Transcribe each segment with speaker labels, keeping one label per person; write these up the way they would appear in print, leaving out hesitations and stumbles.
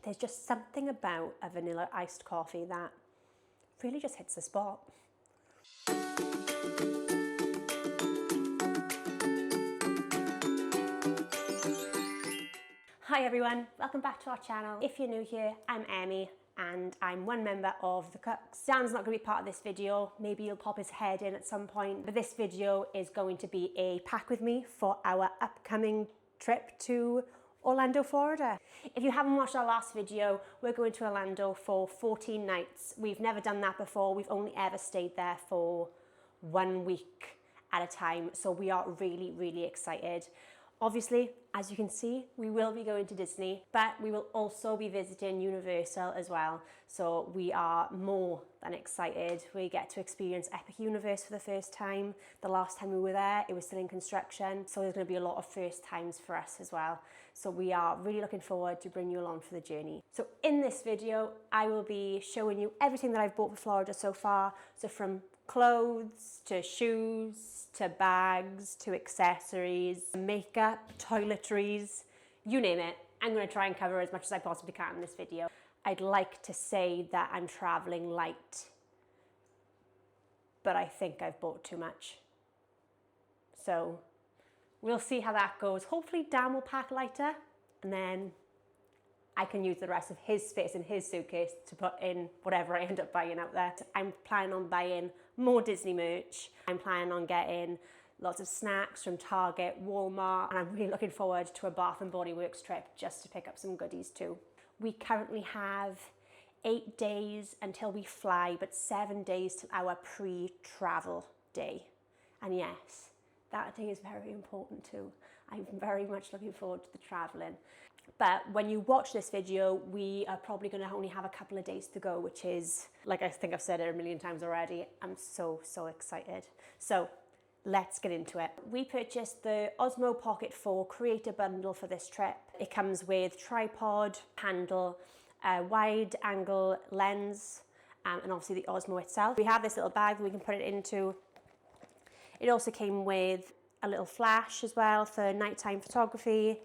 Speaker 1: There's just something about a vanilla iced coffee that really just hits the spot. Hi everyone, welcome back to our channel. If you're new here, I'm Emmy and I'm one member of the Cooks. Dan's not going to be part of this video, maybe he'll pop his head in at some point, but this video is going to be a pack with me for our upcoming trip to Orlando, Florida. If you haven't watched our last video, we're going to Orlando for 14 nights. We've never done that before, we've only ever stayed there for 1 week at a time, so we are really excited. Obviously, as you can see, we will be going to Disney, but we will also be visiting Universal as well. So we are more than excited. We get to experience Epic Universe for the first time. The last time we were there, it was still in construction. So there's going to be a lot of first times for us as well. So we are really looking forward to bring you along for the journey. So in this video, I will be showing you everything that I've bought for Florida so far. So from clothes to shoes to bags to accessories, makeup, toiletries, you name it. I'm going to try and cover as much as I possibly can in this video. I'd like to say that I'm traveling light, but I think I've bought too much. So we'll see how that goes. Hopefully Dan will pack lighter and then I can use the rest of his space in his suitcase to put in whatever I end up buying out there. I'm planning on buying more Disney merch. I'm planning on getting lots of snacks from Target, Walmart, and I'm really looking forward to a Bath & Body Works trip just to pick up some goodies too. We currently have 8 days until we fly, but 7 days till our pre-travel day. And yes, that day is very important too. I'm very much looking forward to the traveling. But when you watch this video, we are probably going to only have a couple of days to go, which is, like I think I've said it a million times already, I'm so excited. So let's get into it. We purchased the Osmo Pocket 4 Creator Bundle for this trip. It comes with tripod, handle, a wide angle lens, and obviously the Osmo itself. We have this little bag that we can put it into. It also came with a little flash as well for nighttime photography,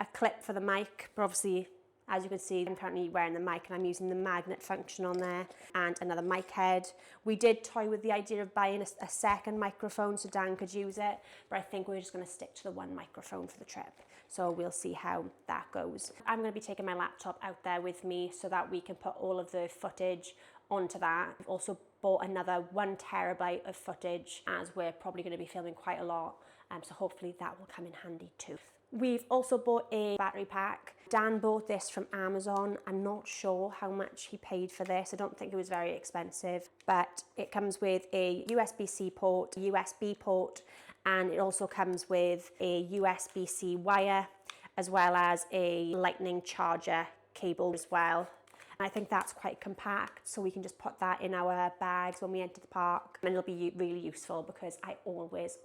Speaker 1: a clip for the mic, but obviously, as you can see, I'm currently wearing the mic and I'm using the magnet function on there, and another mic head. We did toy with the idea of buying a second microphone so Dan could use it, but I think we're just going to stick to the one microphone for the trip. So we'll see how that goes. I'm going to be taking my laptop out there with me so that we can put all of the footage onto that. I've also bought another 1 terabyte of footage as we're probably going to be filming quite a lot, so hopefully that will come in handy too. We've also bought a battery pack. Dan bought this from Amazon. I'm not sure how much he paid for this. I don't think it was very expensive, but it comes with a USB-C port, a USB port, and it also comes with a USB-C wire, as well as a lightning charger cable as well. I think that's quite compact, so we can just put that in our bags when we enter the park, and it'll be really useful because I always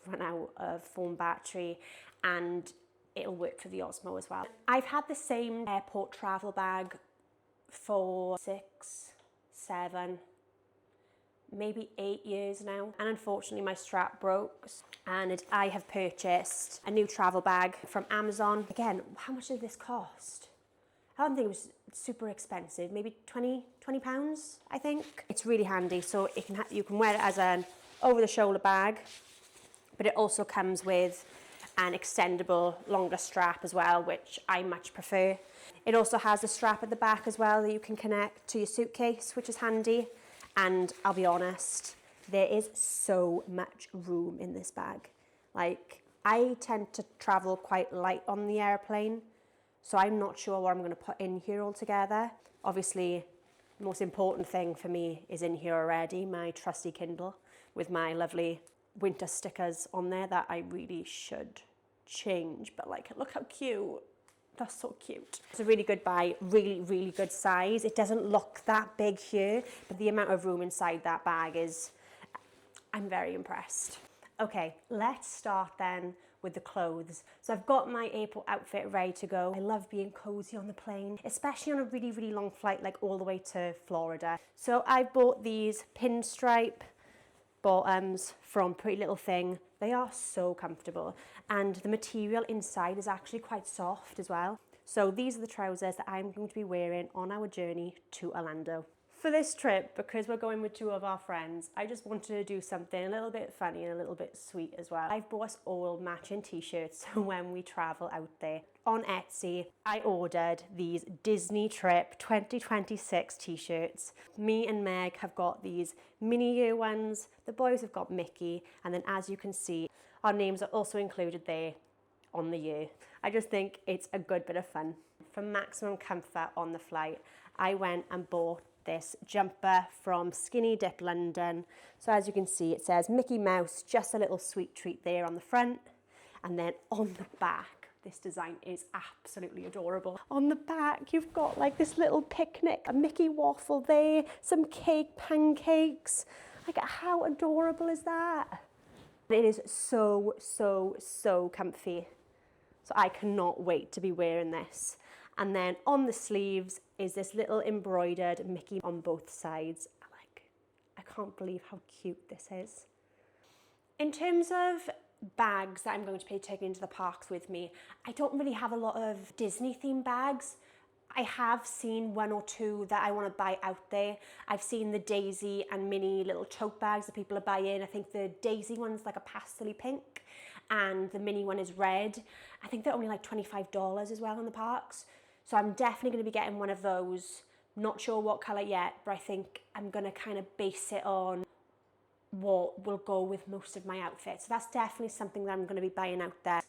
Speaker 1: run out of phone battery, and it'll work for the Osmo as well. I've had the same airport travel bag for 6, 7, maybe 8 years now, and unfortunately my strap broke, and I have purchased a new travel bag from Amazon. Again, how much did this cost? I don't think it was super expensive, maybe 20 pounds, I think. It's really handy, so you can wear it as an over-the-shoulder bag, but it also comes with an extendable longer strap as well, which I much prefer. It also has a strap at the back as well that you can connect to your suitcase, which is handy. And I'll be honest, there is so much room in this bag. Like, I tend to travel quite light on the airplane, so I'm not sure what I'm going to put in here altogether. Obviously, the most important thing for me is in here already, my trusty Kindle with my lovely winter stickers on there that I really should change. But like, look how cute. That's so cute. It's a really good buy, really good size. It doesn't look that big here, but the amount of room inside that bag is, I'm very impressed. Okay, let's start then with the clothes. So I've got my airport outfit ready to go. I love being cozy on the plane, especially on a really long flight, like all the way to Florida. So I bought these pinstripe bottoms from Pretty Little Thing. They are so comfortable, and the material inside is actually quite soft as well. So these are the trousers that I'm going to be wearing on our journey to Orlando. For this trip, because we're going with 2 of our friends, I just wanted to do something a little bit funny and a little bit sweet as well. I've bought us all matching t-shirts so when we travel out there. On Etsy, I ordered these Disneyprep 2026 t-shirts. Me and Meg have got these mini year ones, the boys have got Mickey, and then as you can see, our names are also included there on the year. I just think it's a good bit of fun. For maximum comfort on the flight, I went and bought this jumper from Skinny Dip London. So as you can see, it says Mickey Mouse, just a little sweet treat there on the front. And then on the back, this design is absolutely adorable. On the back, you've got like this little picnic, a Mickey waffle there, some cake, pancakes. Like, how adorable is that? It is so, so, so comfy. So I cannot wait to be wearing this. And then on the sleeves is this little embroidered Mickey on both sides. I can't believe how cute this is. In terms of bags that I'm going to be taking into the parks with me, I don't really have a lot of Disney themed bags. I have seen 1 or 2 that I want to buy out there. I've seen the Daisy and Minnie little tote bags that people are buying. I think the Daisy one's like a pastel pink and the Minnie one is red. I think they're only like $25 as well in the parks. So I'm definitely going to be getting one of those. Not sure what colour yet, but I think I'm going to kind of base it on what will go with most of my outfits. So that's definitely something that I'm going to be buying out there.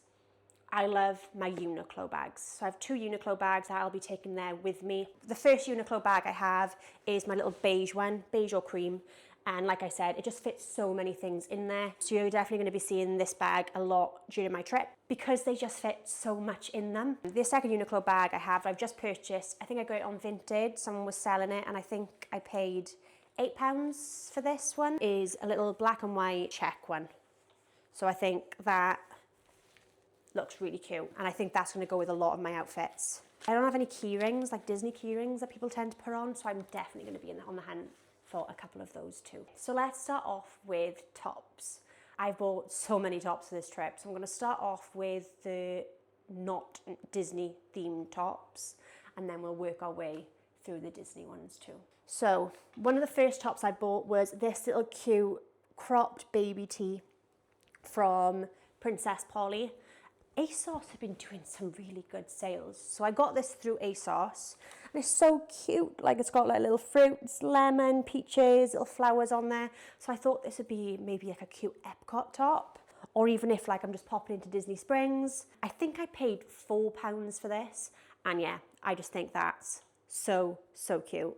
Speaker 1: I love my Uniqlo bags. So I have 2 Uniqlo bags that I'll be taking there with me. The first Uniqlo bag I have is my little beige one, beige or cream. And like I said, it just fits so many things in there. So you're definitely going to be seeing this bag a lot during my trip because they just fit so much in them. The second Uniqlo bag I have, I've just purchased. I think I got it on Vinted. Someone was selling it and I think I paid £8 for this one. Is a little black and white check one. So I think that looks really cute. And I think that's going to go with a lot of my outfits. I don't have any key rings, like Disney key rings that people tend to put on. So I'm definitely going to be on the hunt for a couple of those too. So let's start off with tops. I've bought so many tops for this trip. So I'm going to start off with the not Disney themed tops and then we'll work our way through the Disney ones too. So one of the first tops I bought was this little cute cropped baby tee from Princess Polly. ASOS have been doing some really good sales. So I got this through ASOS and it's so cute. Like it's got like little fruits, lemon, peaches, little flowers on there. So I thought this would be maybe like a cute Epcot top or even if like I'm just popping into Disney Springs. I think I paid £4 for this. And yeah, I just think that's so, so cute.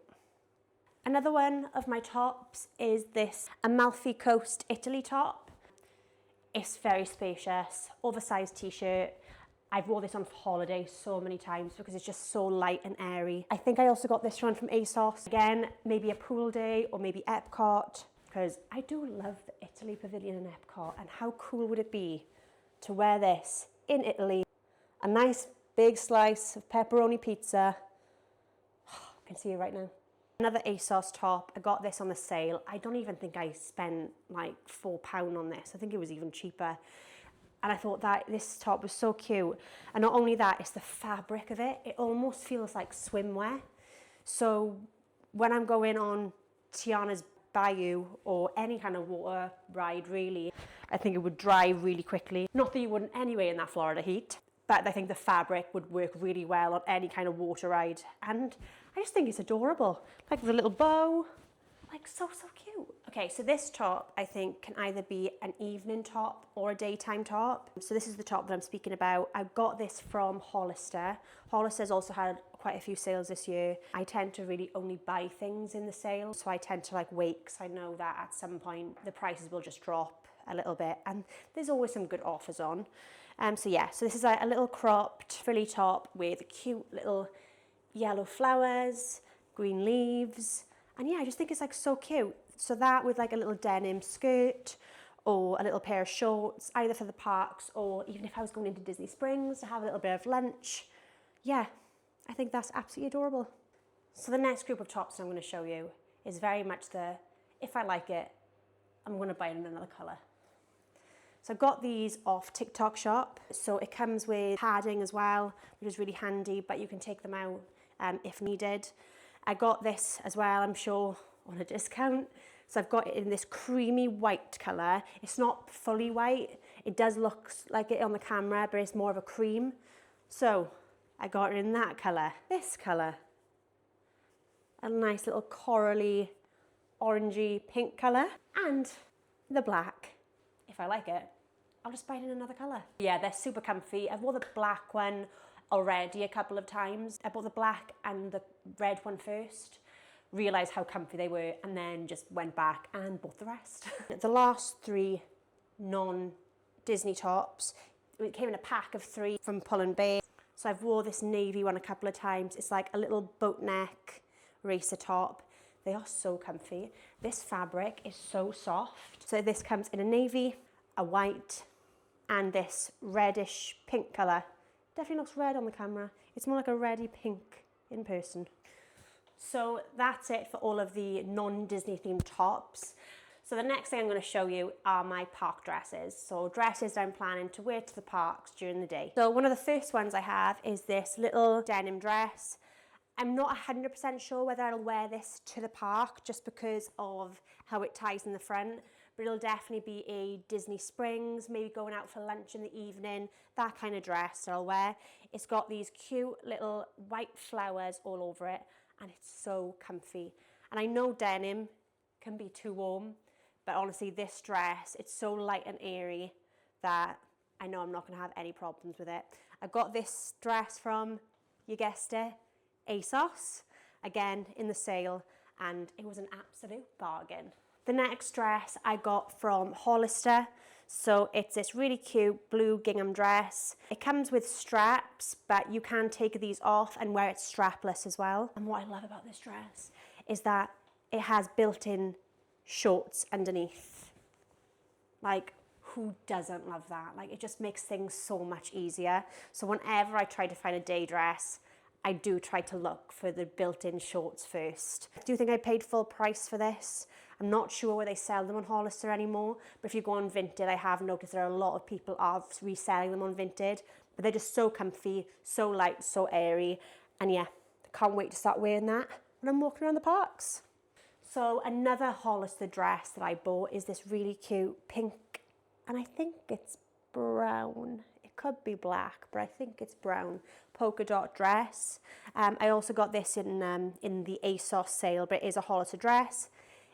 Speaker 1: Another one of my tops is this Amalfi Coast Italy top. It's very spacious, oversized t-shirt. I've worn this on holiday so many times because it's just so light and airy. I think I also got this one from ASOS. Again, maybe a pool day or maybe Epcot because I do love the Italy pavilion in Epcot and how cool would it be to wear this in Italy? A nice big slice of pepperoni pizza. I can see it right now. Another ASOS top, I got this on the sale. I don't even think I spent like £4 on this. I think it was even cheaper. And I thought that this top was so cute. And not only that, it's the fabric of it. It almost feels like swimwear. So when I'm going on Tiana's Bayou or any kind of water ride really, I think it would dry really quickly. Not that you wouldn't anyway in that Florida heat, but I think the fabric would work really well on any kind of water ride. And I just think it's adorable. Like the little bow, like so, so cute. Okay, so this top I think can either be an evening top or a daytime top. So this is the top that I'm speaking about. I got this from Hollister. Hollister's also had quite a few sales this year. I tend to really only buy things in the sale. So I tend to like wait because I know that at some point the prices will just drop a little bit and there's always some good offers on. So yeah, so this is a little cropped frilly top with cute little yellow flowers, green leaves, and yeah, I just think it's like so cute. So that with like a little denim skirt or a little pair of shorts, either for the parks or even if I was going into Disney Springs to have a little bit of lunch. Yeah, I think that's absolutely adorable. So the next group of tops I'm going to show you is very much the, if I like it, I'm going to buy it in another colour. So I got these off TikTok shop. So it comes with padding as well, which is really handy, but you can take them out if needed. I got this as well, I'm sure, on a discount. So I've got it in this creamy white colour. It's not fully white. It does look like it on the camera, but it's more of a cream. So I got it in that colour, this colour. A nice little corally, orangey pink colour. And the black. If I like it, I'll just buy it in another colour. Yeah, they're super comfy. I've worn the black one already a couple of times. I bought the black and the red one first, realised how comfy they were, and then just went back and bought the rest. The last 3 non-Disney tops, it came in a pack of 3 from Pull & Bear. So I've wore this navy one a couple of times. It's like a little boat neck racer top. They are so comfy. This fabric is so soft. So this comes in a navy, a white, and this reddish pink colour. Definitely looks red on the camera. It's more like a reddy pink in person. So that's it for all of the non-Disney themed tops. So the next thing I'm going to show you are my park dresses. So dresses that I'm planning to wear to the parks during the day. So one of the first ones I have is this little denim dress. I'm not 100% sure whether I'll wear this to the park just because of how it ties in the front, but it'll definitely be a Disney Springs, maybe going out for lunch in the evening, that kind of dress that I'll wear. It's got these cute little white flowers all over it, and it's so comfy. And I know denim can be too warm, but honestly this dress, it's so light and airy that I know I'm not going to have any problems with it. I got this dress from, you guessed it, ASOS, again in the sale, and it was an absolute bargain. The next dress I got from Hollister. So it's this really cute blue gingham dress. It comes with straps, but you can take these off and wear it strapless as well. And what I love about this dress is that it has built-in shorts underneath. Like, who doesn't love that? Like, it just makes things so much easier. So whenever I try to find a day dress, I do try to look for the built-in shorts first. I do think I paid full price for this. I'm not sure where they sell them on Hollister anymore, but if you go on Vinted, I have noticed there are a lot of people are reselling them on Vinted, but they're just so comfy, so light, so airy, and yeah, I can't wait to start wearing that when I'm walking around the parks. So another Hollister dress that I bought is this really cute pink, and I think it's brown. It could be black, but I think it's brown polka dot dress. I also got this in the ASOS sale, but it is a Hollister dress.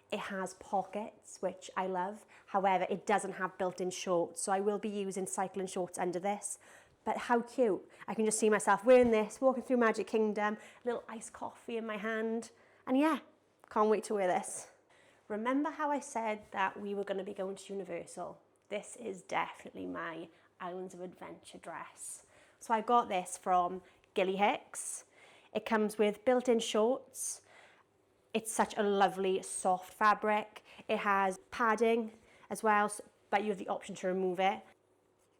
Speaker 1: It has pockets, which I love. However, it doesn't have built-in shorts, so I will be using cycling shorts under this. But how cute. I can just see myself wearing this, walking through Magic Kingdom, a little iced coffee in my hand. And yeah, can't wait to wear this. Remember how I said that we were going to be going to Universal? This is definitely my Islands of Adventure dress. So I got this from Gilly Hicks. It comes with built-in shorts. It's such a lovely soft fabric. It has padding as well, but you have the option to remove it.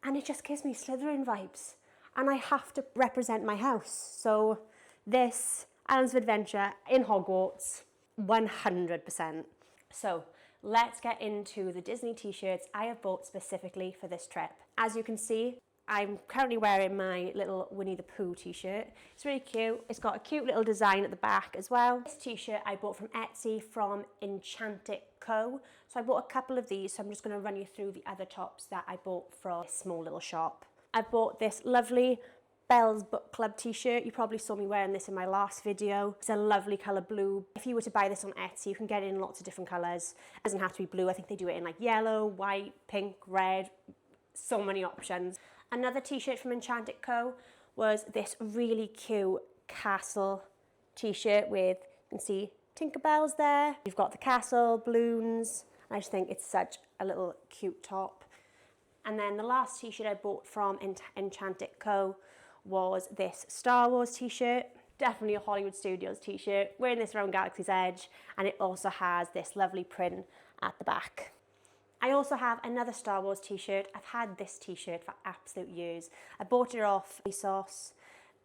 Speaker 1: And it just gives me Slytherin vibes. And I have to represent my house. So this, Islands of Adventure in Hogwarts, 100%. So let's get into the Disney t-shirts I have bought specifically for this trip. As you can see, I'm currently wearing my little Winnie the Pooh t-shirt. It's really cute. It's got a cute little design at the back as well. This t-shirt I bought from Etsy from Enchanted Co. So I bought a couple of these, so I'm just going to run you through the other tops that I bought from this small little shop. I bought this lovely Belle's Book Club t-shirt. You probably saw me wearing this in my last video. It's a lovely colour blue. If you were to buy this on Etsy, you can get it in lots of different colours. It doesn't have to be blue. I think they do it in like yellow, white, pink, red. So many options. Another t-shirt from Enchanted Co. was this really cute castle t-shirt with, you can see Tinkerbells there. You've got the castle, balloons. I just think it's such a little cute top. And then the last t-shirt I bought from Enchanted Co. was this Star Wars t-shirt. Definitely a Hollywood Studios t-shirt. Wearing this around Galaxy's Edge, and it also has this lovely print at the back. I also have another Star Wars t-shirt. I've had this t-shirt for absolute years. I bought it off ASOS,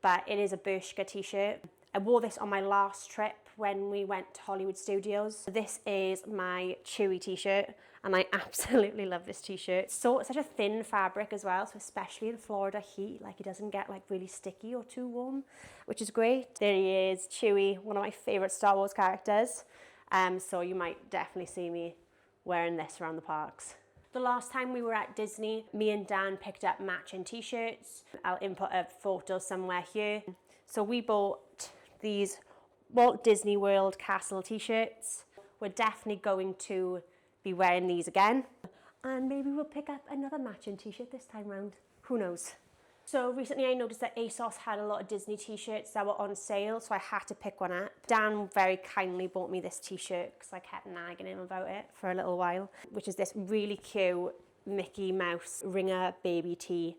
Speaker 1: but it is a Bershka t-shirt. I wore this on my last trip when we went to Hollywood Studios. This is my Chewy t-shirt, and I absolutely love this t-shirt. So such a thin fabric as well, so especially in Florida heat, like it doesn't get like really sticky or too warm, which is great. There he is, Chewy, one of my favorite Star Wars characters. So you might definitely see me wearing this around the parks. The last time we were at Disney, me and Dan picked up matching t-shirts. I'll input a photo somewhere here. So we bought these Walt Disney World Castle t-shirts. We're definitely going to be wearing these again. And maybe we'll pick up another matching t-shirt this time round. Who knows? So recently I noticed that ASOS had a lot of Disney t-shirts that were on sale, so I had to pick one up. Dan very kindly bought me this t-shirt because I kept nagging him about it for a little while, which is this really cute Mickey Mouse ringer baby tee.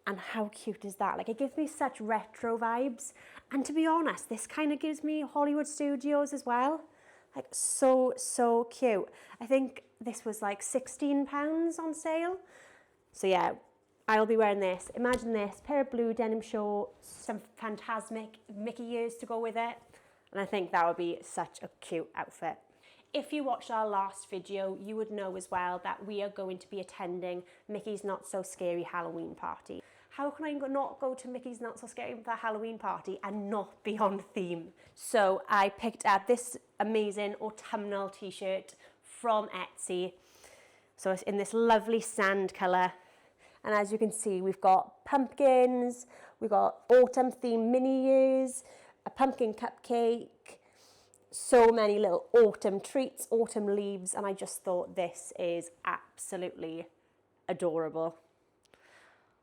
Speaker 1: And how cute is that? Like, it gives me such retro vibes. And to be honest, this kind of gives me Hollywood Studios as well. Like, so cute. I think this was like £16 on sale. So yeah, I'll be wearing this. Imagine this, pair of blue denim shorts, some Fantasmic Mickey ears to go with it. And I think that would be such a cute outfit. If you watched our last video, you would know as well that we are going to be attending Mickey's Not So Scary Halloween party. How can I not go to Mickey's Not So Scary for Halloween party and not be on theme? So I picked up this amazing autumnal t-shirt from Etsy. So it's in this lovely sand colour. And as you can see, we've got pumpkins, we've got autumn themed mini ears, a pumpkin cupcake, so many little autumn treats, autumn leaves, and I just thought this is absolutely adorable.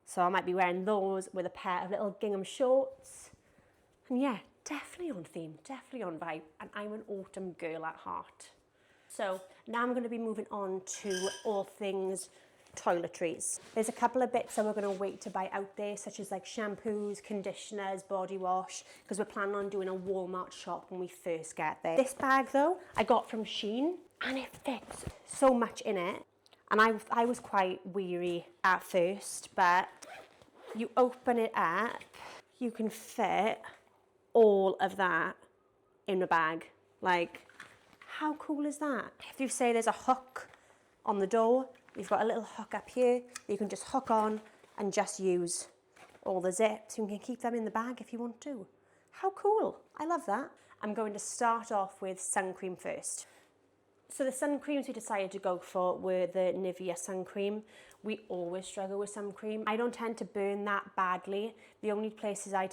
Speaker 1: So I might be wearing those with a pair of little gingham shorts. And yeah, definitely on theme, definitely on vibe, and I'm an autumn girl at heart. So now I'm going to be moving on to all things toiletries. There's a couple of bits that we're going to wait to buy out there, such as like shampoos, conditioners, body wash, because we're planning on doing a Walmart shop when we first get there. This bag though, I got from Shein, and it fits so much in it. And I was quite weary at first, but you open it up, you can fit all of that in a bag. Like, how cool is that? If you say there's a hook on the door, you've got a little hook up here that you can just hook on and just use all the zips. You can keep them in the bag if you want to. How cool. I love that. I'm going to start off with sun cream first. So the sun creams we decided to go for were the Nivea sun cream. We always struggle with sun cream. I don't tend to burn that badly. The only places I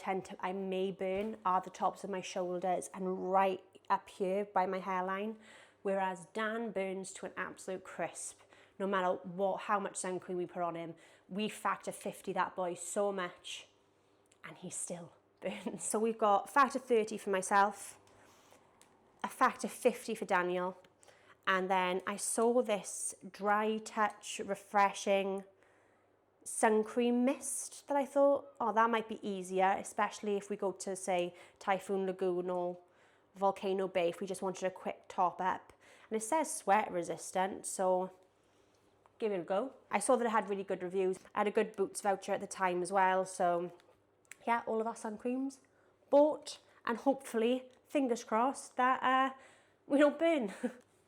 Speaker 1: may burn are the tops of my shoulders and right up here by my hairline, whereas Dan burns to an absolute crisp. No matter how much sun cream we put on him, we factor 50 that boy so much, and he still burns. So we've got factor 30 for myself, a factor 50 for Daniel, and then I saw this Dry Touch Refreshing sun cream mist that I thought, oh, that might be easier, especially if we go to, say, Typhoon Lagoon or Volcano Bay, if we just wanted a quick top up. And it says sweat resistant, so give it a go. I saw that it had really good reviews. I had a good Boots voucher at the time as well, so yeah, all of our sun creams bought, and hopefully, fingers crossed, that we don't burn.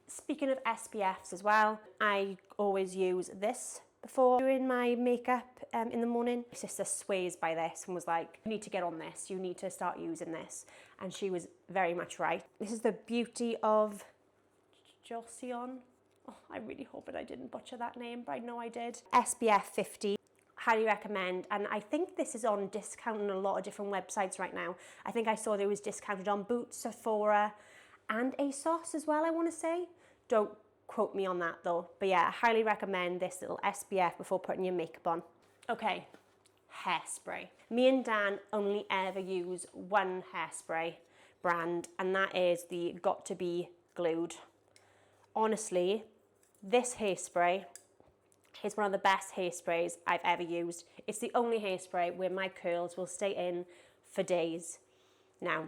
Speaker 1: Speaking of SPFs as well, I always use this before doing my makeup in the morning. My sister swears by this and was like, you need to get on this, you need to start using this. And she was very much right. This is the Beauty of Joseon. Oh, I really hope that I didn't butcher that name, but I know I did. SPF 50. Highly recommend, and I think this is on discount on a lot of different websites right now. I think I saw there was discounted on Boots, Sephora, and ASOS as well, I want to say. Don't quote me on that though. But yeah, I highly recommend this little SPF before putting your makeup on. Okay, hairspray. Me and Dan only ever use one hairspray brand, and that is the Got To Be Glued. Honestly, this hairspray is one of the best hairsprays I've ever used. It's the only hairspray where my curls will stay in for days. Now,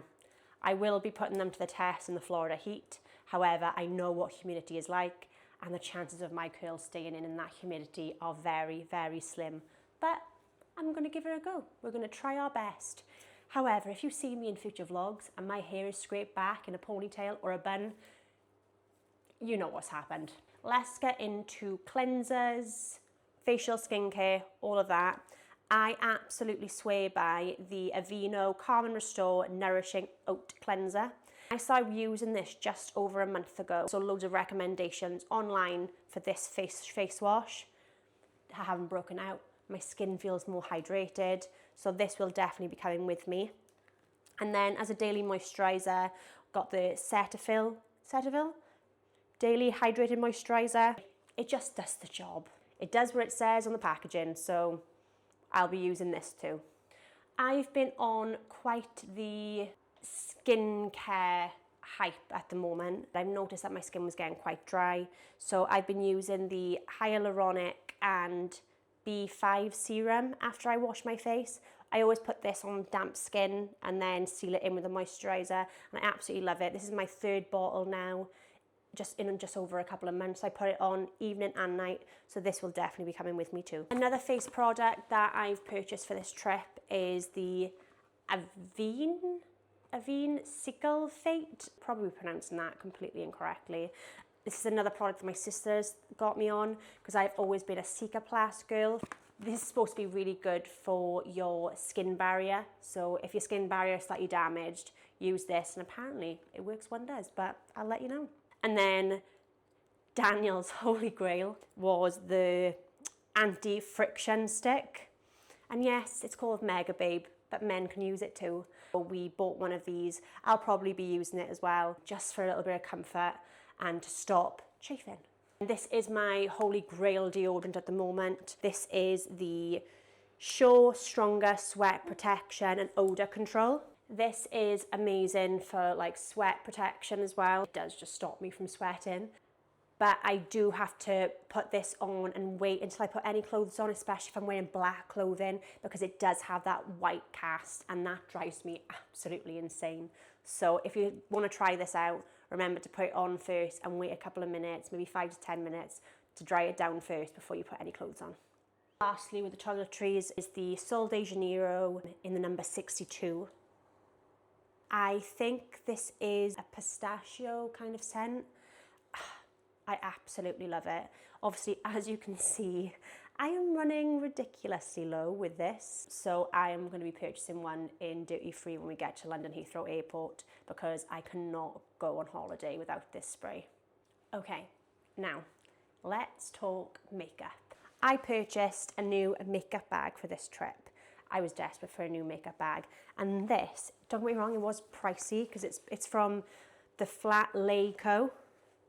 Speaker 1: I will be putting them to the test in the Florida heat. However, I know what humidity is like, and the chances of my curls staying in that humidity are very, very slim. But I'm going to give it a go. We're going to try our best. However, if you see me in future vlogs and my hair is scraped back in a ponytail or a bun, you know what's happened. Let's get into cleansers, facial skincare, all of that. I absolutely swear by the Aveeno Calm and Restore Nourishing Oat Cleanser. I started using this just over a month ago, so loads of recommendations online for this face wash. I haven't broken out. My skin feels more hydrated, so this will definitely be coming with me. And then as a daily moisturiser, got the Cetaphil Daily Hydrated Moisturiser. It just does the job. It does what it says on the packaging, so I'll be using this too. I've been on quite the skincare hype at the moment. I've noticed that my skin was getting quite dry, so I've been using the hyaluronic and B5 serum after I wash my face. I always put this on damp skin and then seal it in with a moisturiser, and I absolutely love it. This is my 3rd bottle now, just over a couple of months. I put it on evening and night, so this will definitely be coming with me too. Another face product that I've purchased for this trip is the Avene Sulfate, probably pronouncing that completely incorrectly. This is another product that my sister's got me on because I've always been a Cicaplast girl. This is supposed to be really good for your skin barrier. So if your skin barrier is slightly damaged, use this, and apparently it works wonders, but I'll let you know. And then Daniel's holy grail was the anti-friction stick. And yes, it's called Mega Babe, but men can use it too. We bought one of these. I'll probably be using it as well, just for a little bit of comfort and to stop chafing. This is my holy grail deodorant at the moment. This is the Sure Stronger Sweat Protection and Odor Control. This is amazing for like sweat protection as well. It does just stop me from sweating. But I do have to put this on and wait until I put any clothes on, especially if I'm wearing black clothing, because it does have that white cast and that drives me absolutely insane. So if you want to try this out, remember to put it on first and wait a couple of minutes, maybe 5 to 10 minutes, to dry it down first before you put any clothes on. Lastly, with the toiletries is the Sol de Janeiro in the number 62. I think this is a pistachio kind of scent. I absolutely love it. Obviously, as you can see, I am running ridiculously low with this. So I am going to be purchasing one in duty free when we get to London Heathrow Airport, because I cannot go on holiday without this spray. Okay, now let's talk makeup. I purchased a new makeup bag for this trip. I was desperate for a new makeup bag. And this, don't get me wrong, it was pricey because it's from the Flat Lay Co.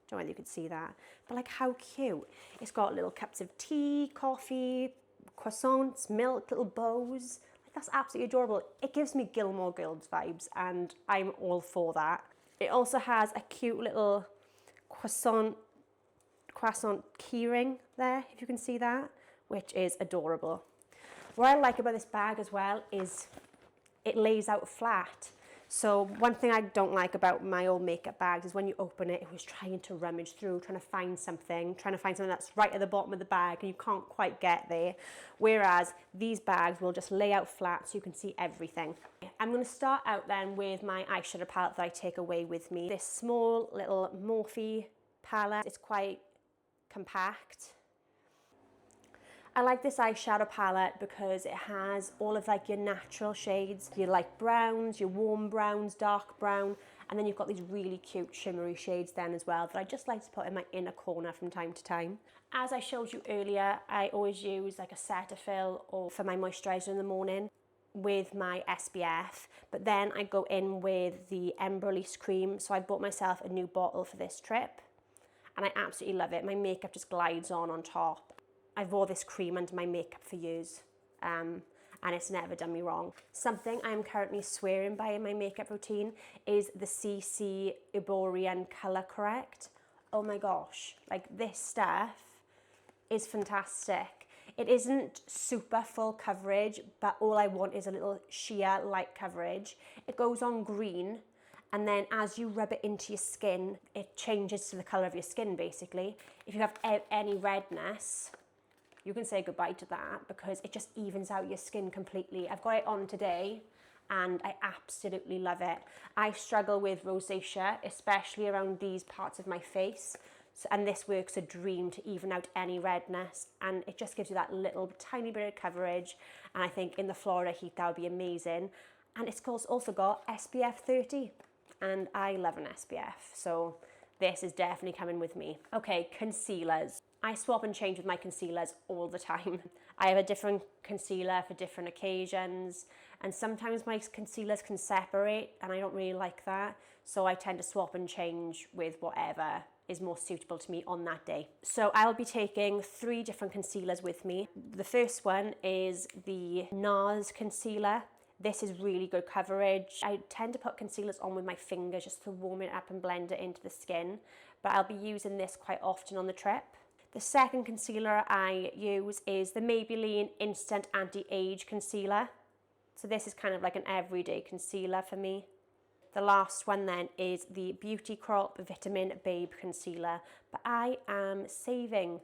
Speaker 1: Don't know whether you could see that, but like how cute. It's got little cups of tea, coffee, croissants, milk, little bows. Like, that's absolutely adorable. It gives me Gilmore Girls vibes and I'm all for that. It also has a cute little croissant keyring there, if you can see that, which is adorable. What I like about this bag as well is it lays out flat. So one thing I don't like about my old makeup bags is when you open it, it was trying to rummage through, trying to find something that's right at the bottom of the bag and you can't quite get there. Whereas these bags will just lay out flat so you can see everything. I'm going to start out then with my eyeshadow palette that I take away with me. This small little Morphe palette. It's quite compact. I like this eyeshadow palette because it has all of like your natural shades, your light browns, your warm browns, dark brown, and then you've got these really cute shimmery shades then as well that I just like to put in my inner corner from time to time. As I showed you earlier, I always use like a Cetaphil or for my moisturiser in the morning with my SPF, but then I go in with the Ember Release cream. So I bought myself a new bottle for this trip and I absolutely love it. My makeup just glides on top. I've wore this cream under my makeup for years and it's never done me wrong. Something I'm currently swearing by in my makeup routine is the CC Erborian Colour Correct. Oh my gosh, like this stuff is fantastic. It isn't super full coverage, but all I want is a little sheer light coverage. It goes on green, and then as you rub it into your skin, it changes to the colour of your skin basically. If you have any redness, you can say goodbye to that because it just evens out your skin completely. I've got it on today and I absolutely love it. I struggle with rosacea, especially around these parts of my face. So, and this works a dream to even out any redness, and it just gives you that little tiny bit of coverage. And I think in the Florida heat that would be amazing. And it's also got SPF 30, and I love an SPF, so this is definitely coming with me. Okay, concealers. I swap and change with my concealers all the time. I have a different concealer for different occasions, and sometimes my concealers can separate, and I don't really like that, so I tend to swap and change with whatever is more suitable to me on that day. So I'll be taking 3 different concealers with me. The first one is the NARS concealer. This is really good coverage. I tend to put concealers on with my fingers just to warm it up and blend it into the skin, but I'll be using this quite often on the trip. The second concealer I use is the Maybelline Instant Anti-Age Concealer. So this is kind of like an everyday concealer for me. The last one then is the Beauty Crop Vitamin Babe Concealer, but I am saving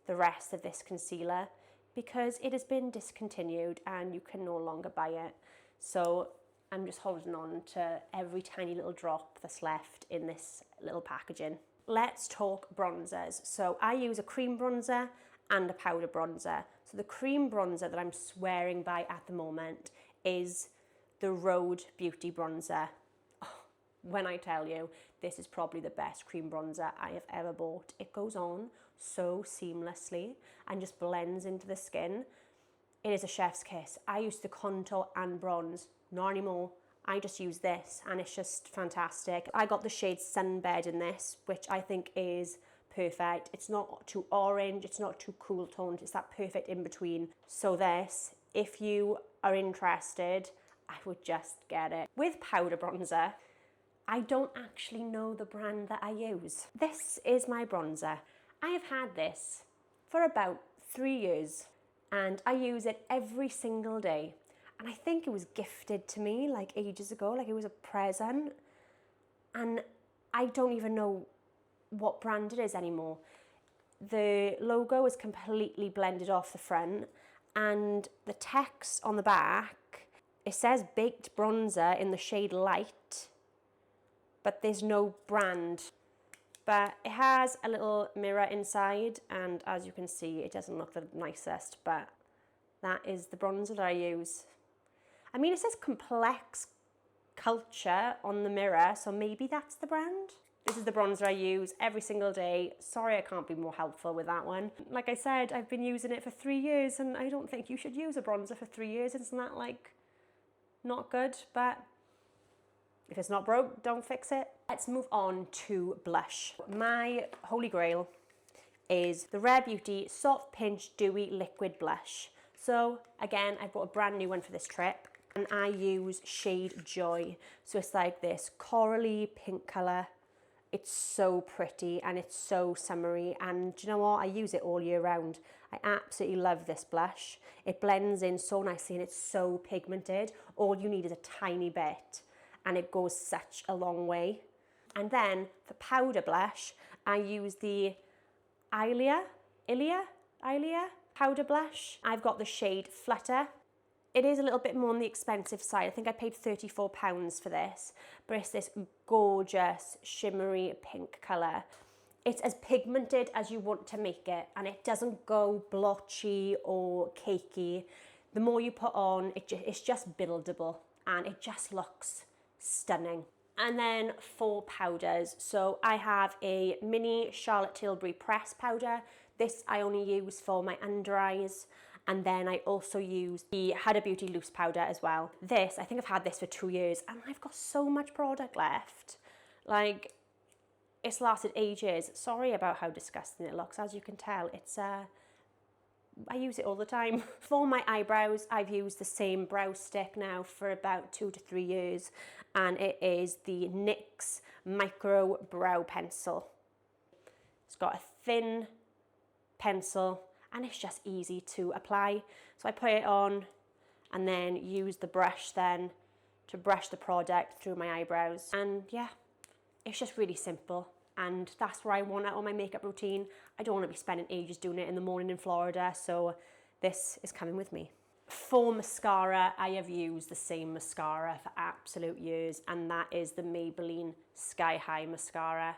Speaker 1: the rest of this concealer because it has been discontinued and you can no longer buy it. So I'm just holding on to every tiny little drop that's left in this little packaging. Let's talk bronzers. So I use a cream bronzer and a powder bronzer. So the cream bronzer that I'm swearing by at the moment is the Rhode Beauty Bronzer. Oh, when I tell you, this is probably the best cream bronzer I have ever bought. It goes on so seamlessly and just blends into the skin. It is a chef's kiss. I used to contour and bronze, not anymore. I just use this and it's just fantastic. I got the shade Sunbed in this, which I think is perfect. It's not too orange, it's not too cool toned, it's that perfect in between. So this, if you are interested, I would just get it. With powder bronzer, I don't actually know the brand that I use. This is my bronzer. I have had this for about 3 years and I use it every single day. And I think it was gifted to me like ages ago, like it was a present. And I don't even know what brand it is anymore. The logo is completely blended off the front and the text on the back, it says Baked Bronzer in the shade Light, but there's no brand. But it has a little mirror inside, and as you can see, it doesn't look the nicest, but that is the bronzer that I use. I mean, it says Complex Culture on the mirror, so maybe that's the brand. This is the bronzer I use every single day. Sorry I can't be more helpful with that one. Like I said, I've been using it for 3 years, and I don't think you should use a bronzer for 3 years. Isn't that like not good? But if it's not broke, don't fix it. Let's move on to blush. My holy grail is the Rare Beauty Soft Pinch Dewy Liquid Blush. So again, I bought a brand new one for this trip and I use shade Joy. So it's like this corally pink color. It's so pretty and it's so summery, and do you know what? I use it all year round. I absolutely love this blush. It blends in so nicely and it's so pigmented. All you need is a tiny bit and it goes such a long way. And then for powder blush, I use the Ilia powder blush. I've got the shade Flutter. It is a little bit more on the expensive side. I think I paid £34 for this, but it's this gorgeous shimmery pink color. It's as pigmented as you want to make it, and it doesn't go blotchy or cakey. The more you put on, it's just buildable and it just looks stunning. And then for powders, so I have a mini Charlotte Tilbury press powder. This I only use for my under eyes. And then I also use the Huda Beauty loose powder as well. This, I think I've had this for 2 years and I've got so much product left. Like, it's lasted ages. Sorry about how disgusting it looks. As you can tell, it's I use it all the time. For my eyebrows, I've used the same brow stick now for about 2 to 3 years, and it is the NYX Micro Brow Pencil. It's got a thin pencil and it's just easy to apply. So I put it on and then use the brush then to brush the product through my eyebrows. And yeah, it's just really simple. And that's where I want it on my makeup routine. I don't want to be spending ages doing it in the morning in Florida, so this is coming with me. For mascara, I have used the same mascara for absolute years, and that is the Maybelline Sky High mascara.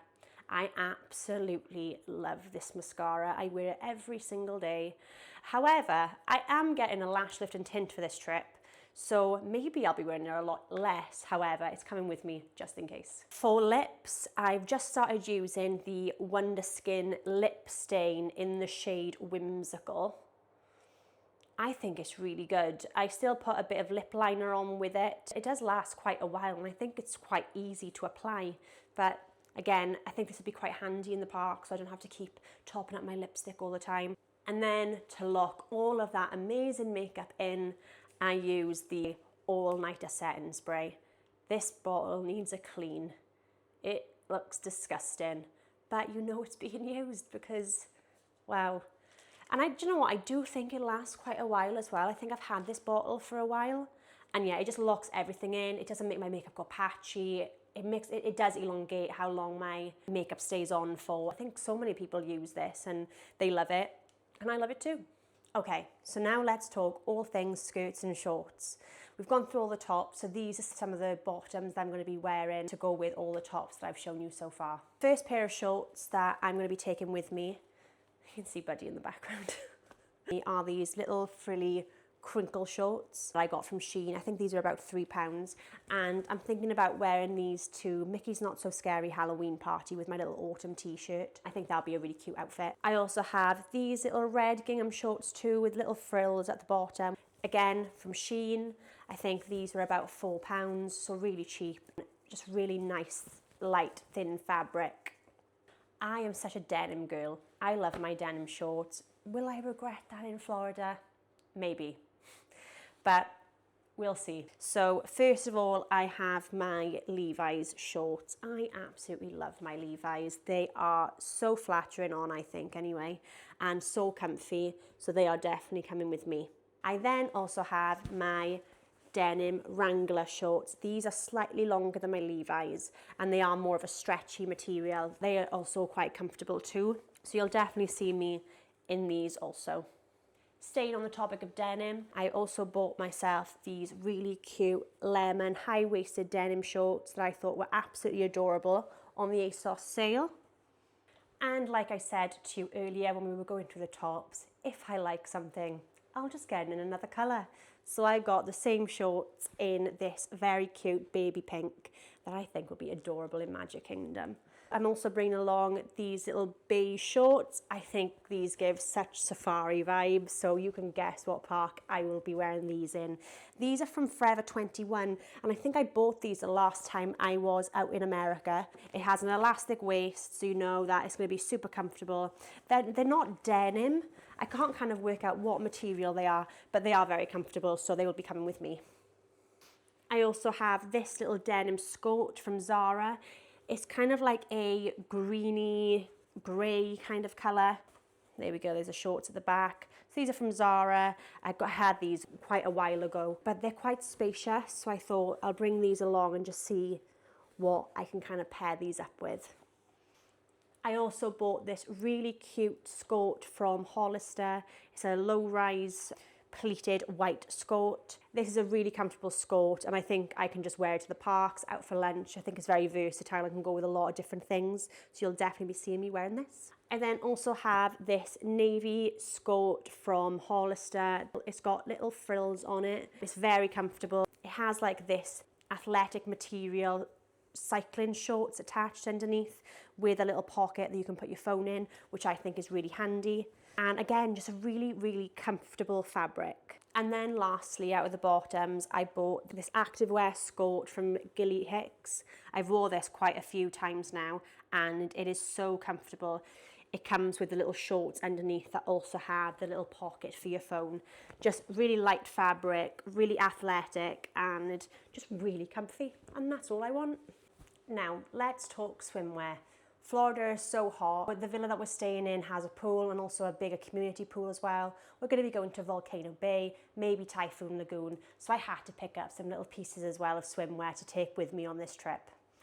Speaker 1: I absolutely love this mascara. I wear it every single day. However, I am getting a lash lift and tint for this trip, so maybe I'll be wearing it a lot less. However, it's coming with me just in case. For lips, I've just started using the Wonder Skin Lip Stain in the shade Whimsical. I think it's really good. I still put a bit of lip liner on with it. It does last quite a while, and I think it's quite easy to apply. But again, I think this would be quite handy in the park, so I don't have to keep topping up my lipstick all the time. And then to lock all of that amazing makeup in, I use the All Nighter Setting Spray. This bottle needs a clean. It looks disgusting, but you know it's being used because, wow. And do you know what? I do think it lasts quite a while as well. I think I've had this bottle for a while. And yeah, it just locks everything in. It doesn't make my makeup go patchy. It does elongate how long my makeup stays on for. I think so many people use this and they love it. And I love it too. Okay, so now let's talk all things skirts and shorts. We've gone through all the tops, so these are some of the bottoms that I'm going to be wearing to go with all the tops that I've shown you so far. First pair of shorts that I'm going to be taking with me, you can see Buddy in the background, are these little frilly crinkle shorts that I got from Shein. I think these are about £3, and I'm thinking about wearing these to Mickey's Not So Scary Halloween party with my little autumn t-shirt. I think that'll be a really cute outfit. I also have these little red gingham shorts too with little frills at the bottom. Again, from Shein. I think these are about £4, so really cheap. Just really nice, light, thin fabric. I am such a denim girl. I love my denim shorts. Will I regret that in Florida? Maybe, but we'll see. So first of all, I have my Levi's shorts. I absolutely love my Levi's. They are so flattering on, I think anyway, and so comfy. So they are definitely coming with me. I then also have my denim Wrangler shorts. These are slightly longer than my Levi's and they are more of a stretchy material. They are also quite comfortable too. So you'll definitely see me in these also. Staying on the topic of denim, I also bought myself these really cute lemon high-waisted denim shorts that I thought were absolutely adorable on the ASOS sale. And like I said to you earlier when we were going through the tops, if I like something, I'll just get it in another colour. So I got the same shorts in this very cute baby pink that I think will be adorable in Magic Kingdom. I'm also bringing along these little beige shorts. I think these give such safari vibes, so you can guess what park I will be wearing these in. These are from Forever 21, and I think I bought these the last time I was out in America. It has an elastic waist, so you know that it's going to be super comfortable. They're not denim. I can't kind of work out what material they are, but they are very comfortable, so they will be coming with me. I also have this little denim skirt from Zara. It's kind of like a greeny, grey kind of colour. There we go, there's the shorts at the back. So these are from Zara. I had these quite a while ago, but they're quite spacious, so I thought I'll bring these along and just see what I can kind of pair these up with. I also bought this really cute skirt from Hollister. It's a low-rise pleated white skirt. This is a really comfortable skirt, and I think I can just wear it to the parks, out for lunch. I think it's very versatile. I can go with a lot of different things, so you'll definitely be seeing me wearing this. I then also have this navy skirt from Hollister. It's got little frills on it. It's very comfortable. It has like this athletic material cycling shorts attached underneath with a little pocket that you can put your phone in, which I think is really handy. And again, just a really, really comfortable fabric. And then lastly, out of the bottoms, I bought this activewear skirt from Gilly Hicks. I've wore this quite a few times now, and it is so comfortable. It comes with the little shorts underneath that also have the little pocket for your phone. Just really light fabric, really athletic, and just really comfy. And that's all I want. Now, let's talk swimwear. Florida is so hot, but the villa that we're staying in has a pool and also a bigger community pool as well. We're going to be going to Volcano Bay, maybe Typhoon Lagoon, so I had to pick up some little pieces as well of swimwear to take with me on this trip.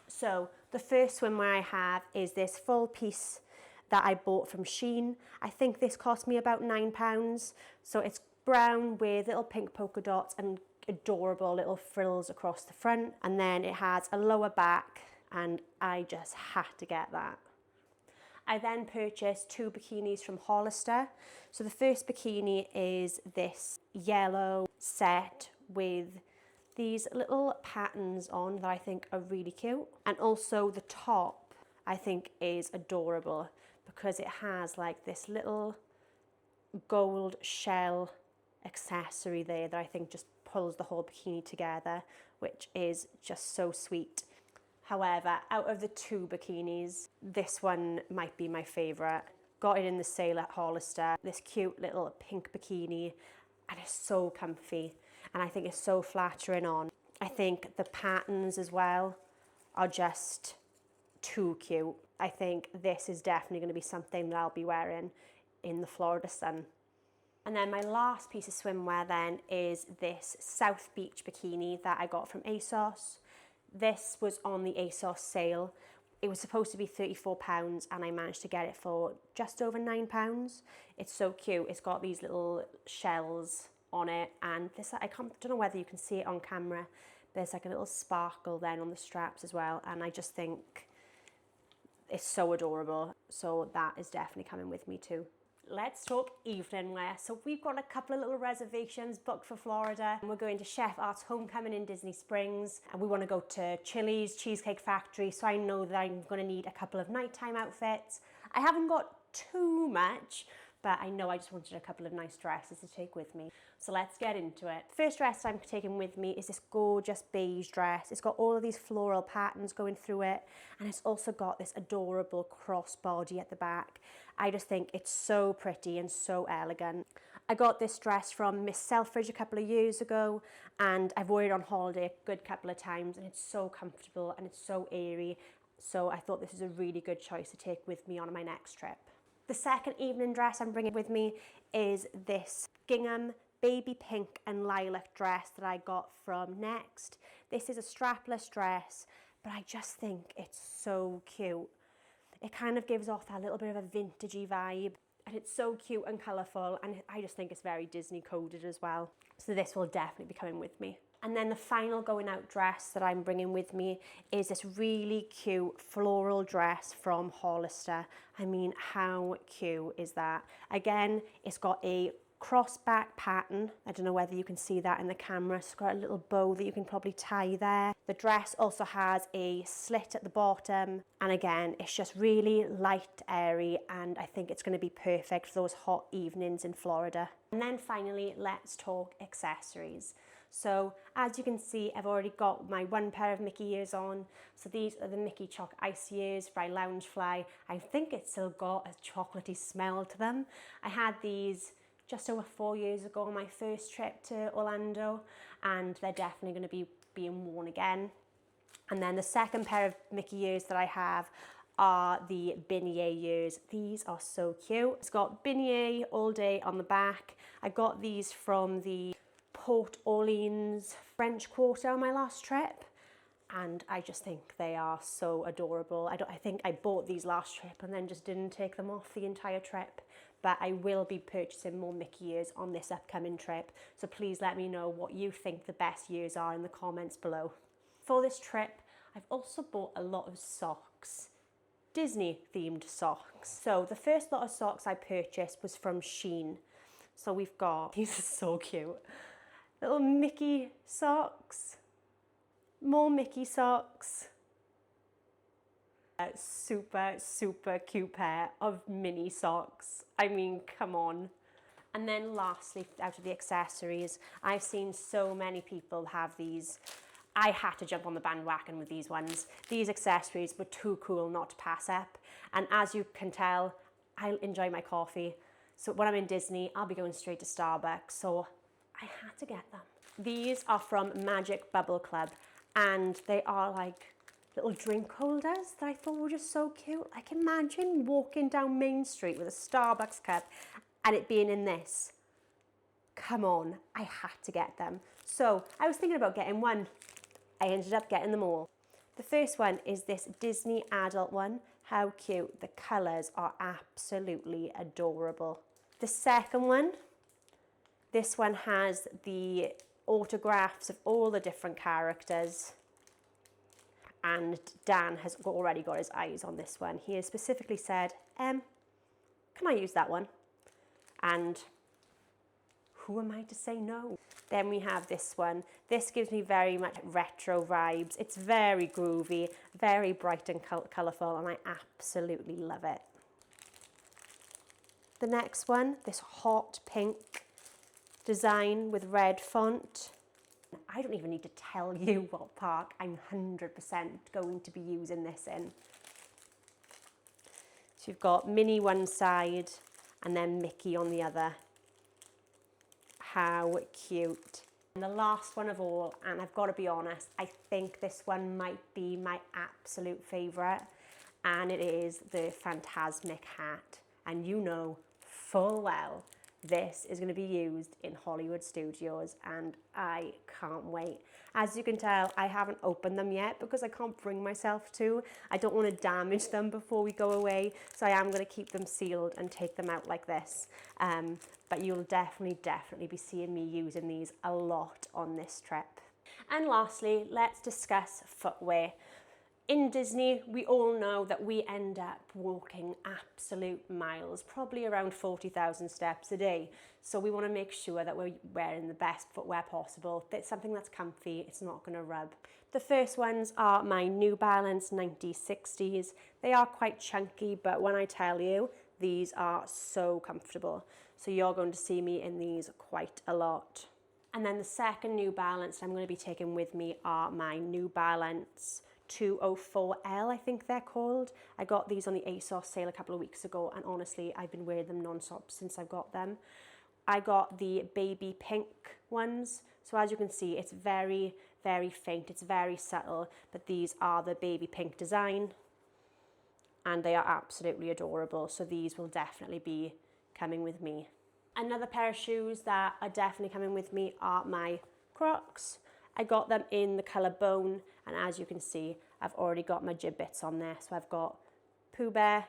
Speaker 1: So the first swimwear I have is this full piece that I bought from Shein. I think this cost me about £9, so it's brown with little pink polka dots and adorable little frills across the front. And then it has a lower back, and I just had to get that. I then purchased 2 bikinis from Hollister. So the first bikini is this yellow set with these little patterns on that I think are really cute. And also the top I think is adorable because it has like this little gold shell accessory there that I think just pulls the whole bikini together, which is just so sweet. However, out of the 2 bikinis, this one might be my favourite. Got it in the sale at Hollister, this cute little pink bikini, and it's so comfy, and I think it's so flattering on. I think the patterns as well are just too cute. I think this is definitely going to be something that I'll be wearing in the Florida sun. And then my last piece of swimwear then is this South Beach bikini that I got from ASOS. This was on the ASOS sale. It was supposed to be £34 and I managed to get it for just over £9. It's so cute. It's got these little shells on it, and this, I don't know whether you can see it on camera. There's like a little sparkle then on the straps as well, and I just think it's so adorable. So that is definitely coming with me too. Let's talk evening wear. So we've got a couple of little reservations booked for Florida, and we're going to Chef Art's Homecoming in Disney Springs, and we want to go to Chili's, Cheesecake Factory, so I know that I'm going to need a couple of nighttime outfits. I haven't got too much, but I know I just wanted a couple of nice dresses to take with me. So let's get into it. First dress I'm taking with me is this gorgeous beige dress. It's got all of these floral patterns going through it, and it's also got this adorable crossbody at the back. I just think it's so pretty and so elegant. I got this dress from Miss Selfridge a couple of years ago, and I've worn it on holiday a good couple of times, and it's so comfortable and it's so airy. So I thought this is a really good choice to take with me on my next trip. The second evening dress I'm bringing with me is this gingham baby pink and lilac dress that I got from Next. This is a strapless dress, but I just think it's so cute. It kind of gives off that little bit of a vintagey vibe, and it's so cute and colourful, and I just think it's very Disney coded as well. So this will definitely be coming with me. And then the final going out dress that I'm bringing with me is this really cute floral dress from Hollister. I mean, how cute is that? Again, it's got a cross back pattern. I don't know whether you can see that in the camera. It's got a little bow that you can probably tie there. The dress also has a slit at the bottom, and again, it's just really light, airy, and I think it's going to be perfect for those hot evenings in Florida. And then finally, let's talk accessories. So as you can see, I've already got my 1 pair of Mickey ears on. So these are the Mickey Choc Ice ears by Loungefly. I think it's still got a chocolatey smell to them. I had these just over 4 years ago on my first trip to Orlando, and they're definitely going to be being worn again. And then the second pair of Mickey ears that I have are the beignet ears. These are so cute. It's got beignet all day on the back. I got these from the Port Orleans French Quarter on my last trip, and I just think they are so adorable. I think I bought these last trip and then just didn't take them off the entire trip, but I will be purchasing more Mickey ears on this upcoming trip, so please let me know what you think the best ears are in the comments below. For this trip, I've also bought a lot of socks, Disney themed socks. So the first lot of socks I purchased was from Shein. So we've got, these are so cute, little Mickey socks, more Mickey socks, a super cute pair of mini socks. I mean, come on. And then lastly, out of the accessories, I've seen so many people have these. I had to jump on the bandwagon with these ones. These accessories were too cool not to pass up. And as you can tell, I enjoy my coffee. So when I'm in Disney, I'll be going straight to Starbucks. So I had to get them. These are from Magic Bubble Club, and they are like little drink holders that I thought were just so cute. Like, imagine walking down Main Street with a Starbucks cup and it being in this. Come on, I had to get them. So I was thinking about getting one. I ended up getting them all. The first one is this Disney adult one. How cute. The colours are absolutely adorable. The second one, This one has the autographs of all the different characters. And Dan has already got his eyes on this one. He has specifically said, can I use that one? And who am I to say no? Then we have this one. This gives me very much retro vibes. It's very groovy, very bright and colourful, and I absolutely love it. The next one, this hot pink design with red font. I don't even need to tell you what park I'm 100% going to be using this in. So you've got Minnie one side and then Mickey on the other. How cute. And the last one of all, and I've got to be honest, I think this one might be my absolute favourite, and it is the Phantasmic hat. And you know full well this is going to be used in Hollywood Studios, and I can't wait. As you can tell, I haven't opened them yet because I can't bring myself to. I don't want to damage them before we go away, so I am going to keep them sealed and take them out like this. But you'll definitely be seeing me using these a lot on this trip. And lastly, let's discuss footwear. In Disney, we all know that we end up walking absolute miles, probably around 40,000 steps a day. So we want to make sure that we're wearing the best footwear possible. It's something that's comfy, it's not going to rub. The first ones are my New Balance 9060s. They are quite chunky, but when I tell you, these are so comfortable. So you're going to see me in these quite a lot. And then the second New Balance I'm going to be taking with me are my New Balance 204L, I think they're called. I got these on the ASOS sale a couple of weeks ago, and honestly, I've been wearing them non-stop since I've got them. I got the baby pink ones. So as you can see, it's very faint, it's very subtle, but these are the baby pink design, and they are absolutely adorable. So these will definitely be coming with me. Another pair of shoes that are definitely coming with me are my Crocs. I got them in the colour bone, and as you can see, I've already got my Jibbits on there. So I've got Pooh Bear,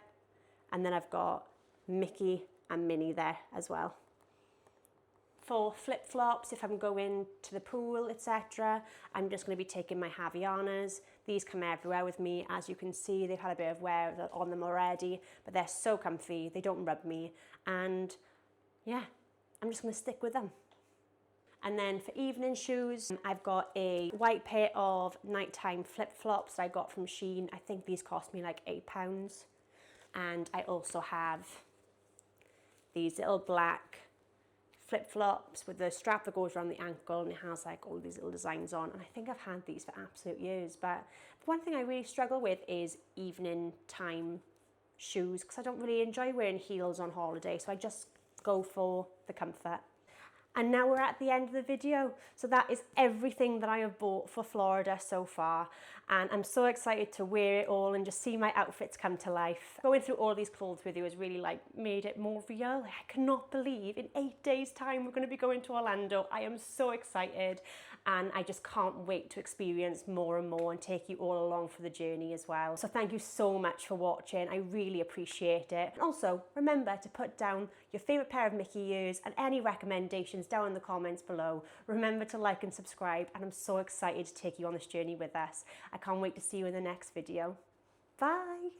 Speaker 1: and then I've got Mickey and Minnie there as well. For flip-flops, if I'm going to the pool, etc., I'm just going to be taking my Havaianas. These come everywhere with me. As you can see, they've had a bit of wear on them already, but they're so comfy, they don't rub me, and yeah, I'm just going to stick with them. And then for evening shoes, I've got a white pair of nighttime flip-flops that I got from Shein. I think these cost me like £8. And I also have these little black flip-flops with the strap that goes around the ankle, and it has like all these little designs on. And I think I've had these for absolute years. But the one thing I really struggle with is evening time shoes, because I don't really enjoy wearing heels on holiday. So I just go for the comfort. And now we're at the end of the video. So that is everything that I have bought for Florida so far. And I'm so excited to wear it all and just see my outfits come to life. Going through all these clothes with you has really made it more real. I cannot believe in 8 days time we're going to be going to Orlando. I am so excited, and I just can't wait to experience more and more and take you all along for the journey as well. So thank you so much for watching. I really appreciate it. And also remember to put down your favourite pair of Mickey ears and any recommendations down in the comments below. Remember to like and subscribe, and I'm so excited to take you on this journey with us. I can't wait to see you in the next video. Bye!